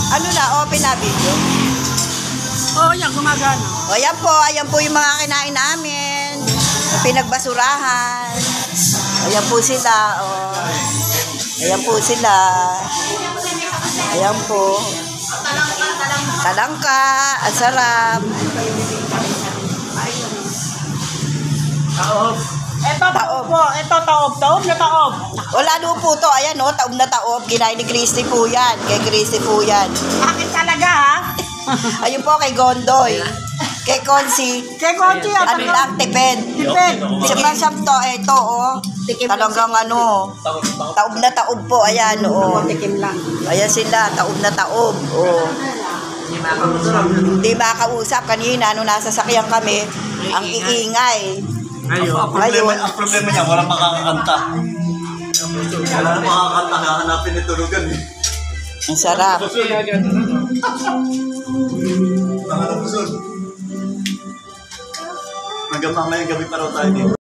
Ano na, open na video? Oo, yan, gumagana. O, ayan po yung mga kinain namin. Pinagbasurahan. Ayan po sila, o. Ayan po sila. Ayan po. Talangka, ang sarap. Taob. Ito, Taob. po. Ito, taob. Taob na taob. O, lalo po to. Ayan, o, taob na taob. Kinain ni Christy po yan. Kay Christy po yan. Akin talaga, ha? Ayun po, kay Gondoy. Kay Consi. Kay Konti, at Ano lang, tipid. Tipid. Siyam to, ito, o. Talagang ano, taob na taob po. Ayan, o. Tikim lang. Ayan sila, taob na taob. O. Hindi makausap. Kanina, nung nasa sakyan kami, ang iingay. Ang problema niya, walang makakakanta. Walang makakakanta, hahanapin ni Tulugan eh. Ang sarap. Hanggang mamayang gabi pa raw tayo dito.